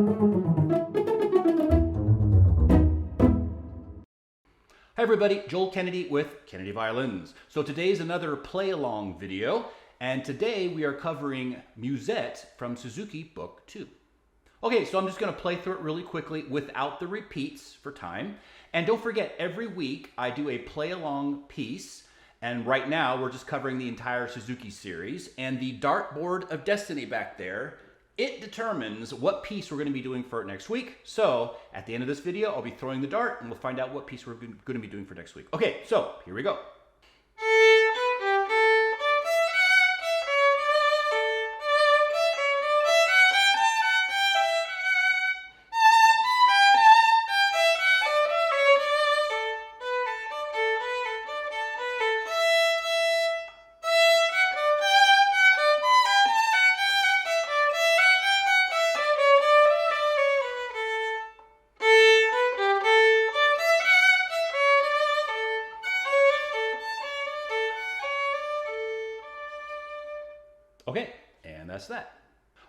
Hi everybody, Joel Kennedy with Kennedy Violins. So today's another play-along video, and today we are covering Musette from Suzuki Book 2. Okay, so I'm just going to play through it really quickly without the repeats for time. And don't forget, every week I do a play-along piece, and right now we're just covering the entire Suzuki series. And the dartboard of destiny back there, it determines what piece we're going to be doing for next week. So at the end of this video, I'll be throwing the dart and we'll find out what piece we're going to be doing for next week. Okay, so here we go. Okay, and that's that.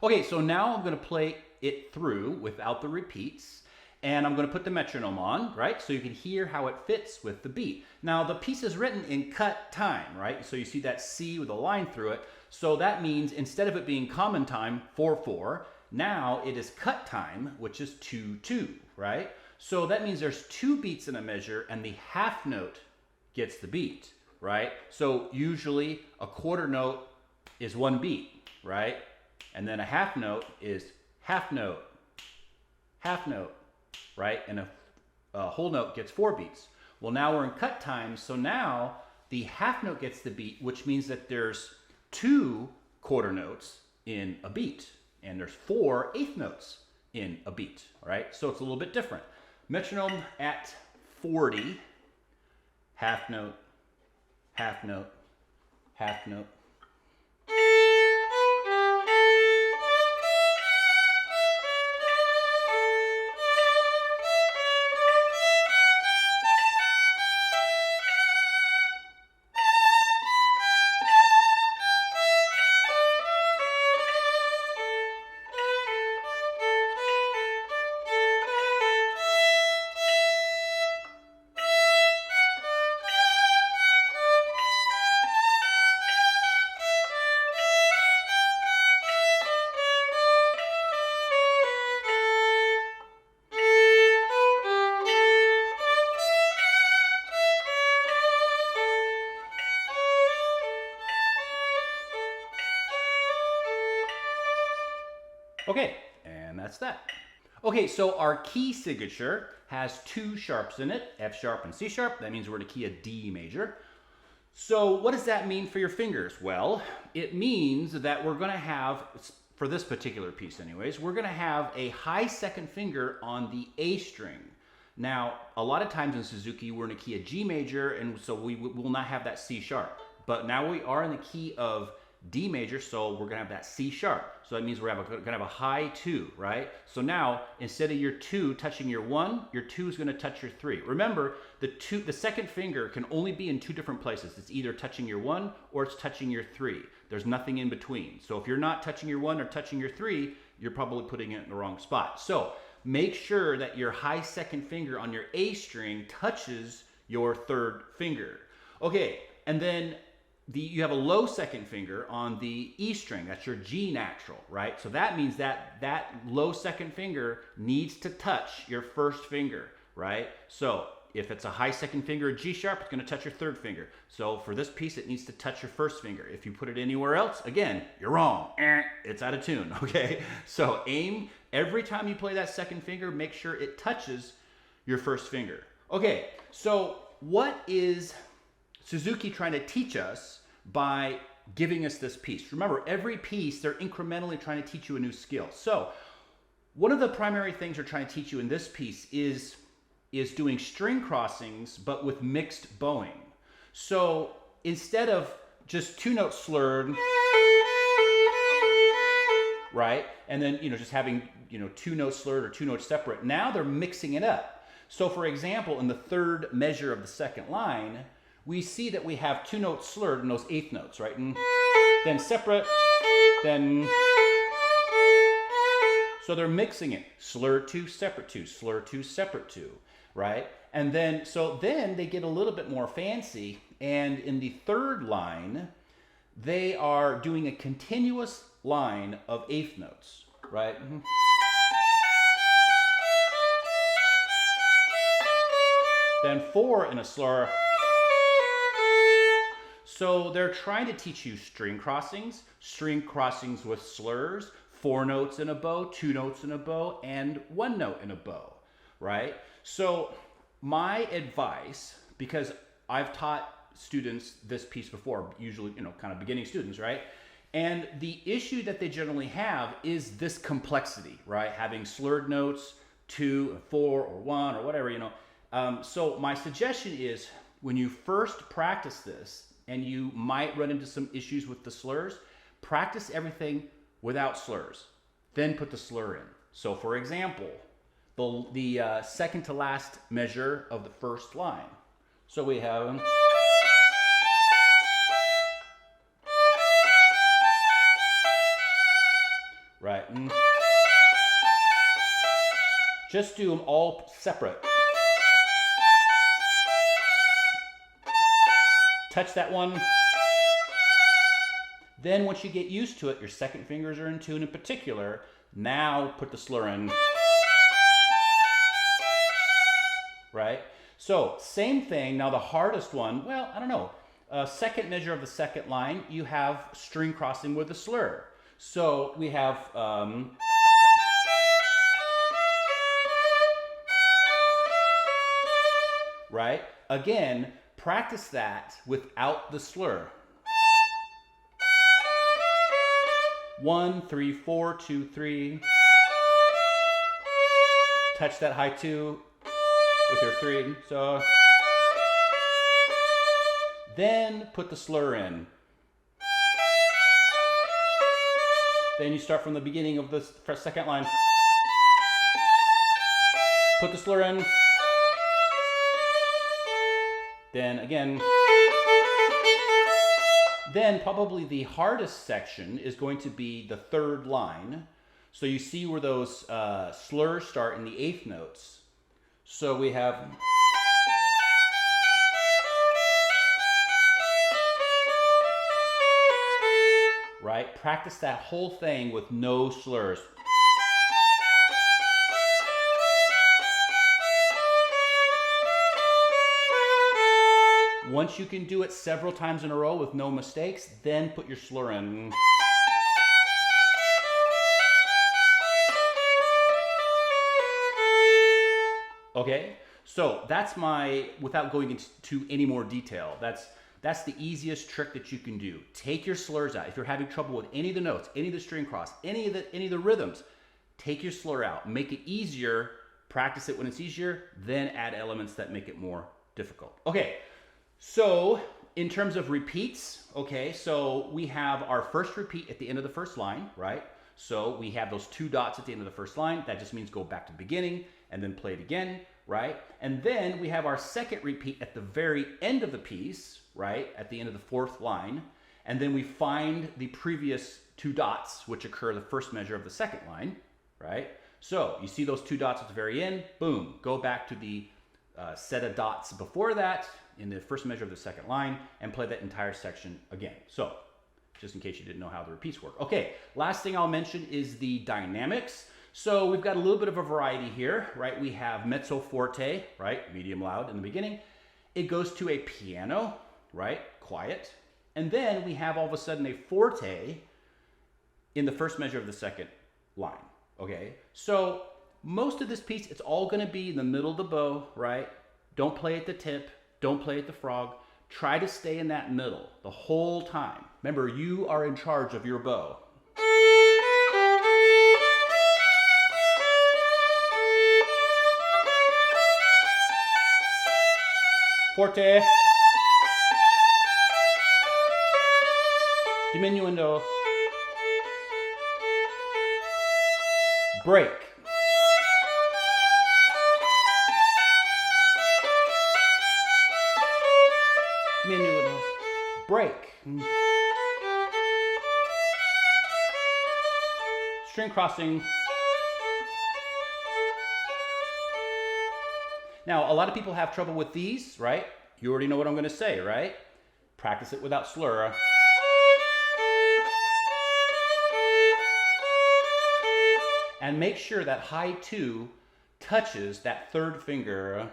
Okay, so now I'm going to play it through without the repeats, and I'm going to put the metronome on, right? So you can hear how it fits with the beat. Now, the piece is written in cut time, right? So you see that C with a line through it. So that means instead of it being common time, 4/4, now it is cut time, which is 2/2, right? So that means there's two beats in a measure, and the half note gets the beat, right? So usually a quarter note is one beat, right? And then a half note is half note, right? And a whole note gets 4 beats. Well, now we're in cut time, so now the half note gets the beat, which means that there's 2 quarter notes in a beat, and there's 4 eighth notes in a beat, right? So it's a little bit different. Metronome at 40, half note, half note, half note. Okay, and that's that. Okay, so our key signature has 2 sharps in it, F sharp and C sharp. That means we're in a key of D major. So what does that mean for your fingers? Well, it means that we're going to have, for this particular piece anyways, we're going to have a high second finger on the A string. Now, a lot of times in Suzuki, we're in a key of G major, and so we will not have that C sharp. But now we are in the key of D major, so we're gonna have that C sharp. So that means we're gonna have a high 2, right? So now, instead of your 2 touching your 1, your 2 is gonna touch your 3. Remember, the second finger can only be in 2 different places. It's either touching your 1 or it's touching your 3. There's nothing in between. So if you're not touching your 1 or touching your 3, you're probably putting it in the wrong spot. So make sure that your high second finger on your A string touches your 3rd finger. Okay, and then you have a low second finger on the E string. That's your G natural, right? So that means that low second finger needs to touch your 1st finger, right? So if it's a high second finger, a G sharp, it's going to touch your 3rd finger. So for this piece, it needs to touch your 1st finger. If you put it anywhere else, again, you're wrong. It's out of tune, okay? So aim, every time you play that second finger, make sure it touches your 1st finger. Okay, so what is Suzuki trying to teach us by giving us this piece? Remember, every piece, they're incrementally trying to teach you a new skill. So one of the primary things they're trying to teach you in this piece is doing string crossings, but with mixed bowing. So instead of just 2 notes slurred, right? And then, just having, 2 notes slurred or 2 notes separate, now they're mixing it up. So for example, in the 3rd measure of the 2nd line, we see that we have 2 notes slurred in those 8th notes, right? And then separate, then So they're mixing it. Slur 2, separate 2, slur 2, separate 2, right? And then, so then they get a little bit more fancy, and in the third line, they are doing a continuous line of eighth notes, right? Then 4 in a slur. So they're trying to teach you string crossings with slurs, 4 notes in a bow, 2 notes in a bow, and 1 note in a bow, right? So my advice, because I've taught students this piece before, usually, kind of beginning students, right? And the issue that they generally have is this complexity, right? Having slurred notes, 2, 4, or 1, or whatever, So my suggestion is when you first practice this, and you might run into some issues with the slurs, practice everything without slurs. Then put the slur in. So for example, the second to last measure of the first line. So we have... right? Just do them all separate. Touch that one. Then once you get used to it, your second fingers are in tune in particular. Now put the slur in. Right? So same thing. Now the hardest one, well, I don't know. Second measure of the second line, you have string crossing with a slur. So we have right? Again, practice that without the slur. 1, 3, 4, 2, 3. Touch that high 2 with your 3. So then put the slur in. Then you start from the beginning of the second line. Put the slur in. Then again. Then probably the hardest section is going to be the third line. So you see where those slurs start in the eighth notes. So we have... right? Practice that whole thing with no slurs. Once you can do it several times in a row with no mistakes, then put your slur in. Okay, so that's my, without going into any more detail, that's the easiest trick that you can do. Take your slurs out. If you're having trouble with any of the notes, any of the string cross, any of the rhythms, take your slur out. Make it easier. Practice it when it's easier. Then add elements that make it more difficult. Okay, so in terms of repeats, okay, so we have our first repeat at the end of the first line, right? So we have those 2 dots at the end of the first line. That just means go back to the beginning and then play it again, right? And then we have our second repeat at the very end of the piece, right? At the end of the fourth line. And then we find the previous 2 dots, which occur the first measure of the second line, right? So you see those 2 dots at the very end, boom, go back to the set of dots before that in the first measure of the second line and play that entire section again. So just in case you didn't know how the repeats work. Okay, last thing I'll mention is the dynamics. So we've got a little bit of a variety here, right? We have mezzo forte, right? Medium loud in the beginning. It goes to a piano, right? Quiet. And then we have all of a sudden a forte in the first measure of the second line, okay? So most of this piece, it's all gonna be in the middle of the bow, right? Don't play at the tip, don't play at the frog. Try to stay in that middle the whole time. Remember, you are in charge of your bow. Forte, diminuendo, break, diminuendo, break, string crossing, Now, a lot of people have trouble with these, right? You already know what I'm going to say, right? Practice it without slur. And make sure that high 2 touches that third finger.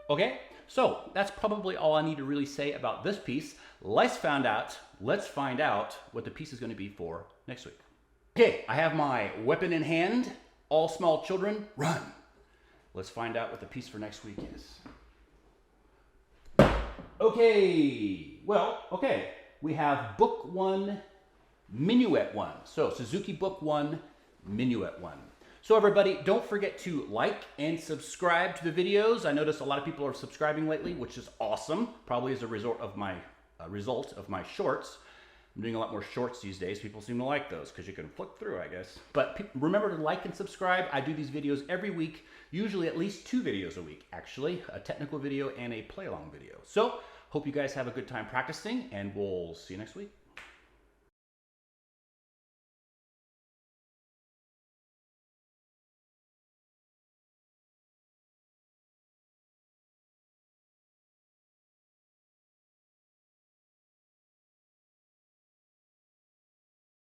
Okay, so that's probably all I need to really say about this piece. Let's find out what the piece is going to be for next week. Okay, I have my weapon in hand. All small children, run. Let's find out what the piece for next week is. Okay, we have Book 1, Minuet 1. So Suzuki Book 1, Minuet 1. So everybody, don't forget to like and subscribe to the videos. I notice a lot of people are subscribing lately, which is awesome. Probably as a result of my shorts. I'm doing a lot more shorts these days. People seem to like those because you can flick through, I guess. But remember to like and subscribe. I do these videos every week, usually at least 2 videos a week, actually. A technical video and a play-along video. So, hope you guys have a good time practicing, and we'll see you next week.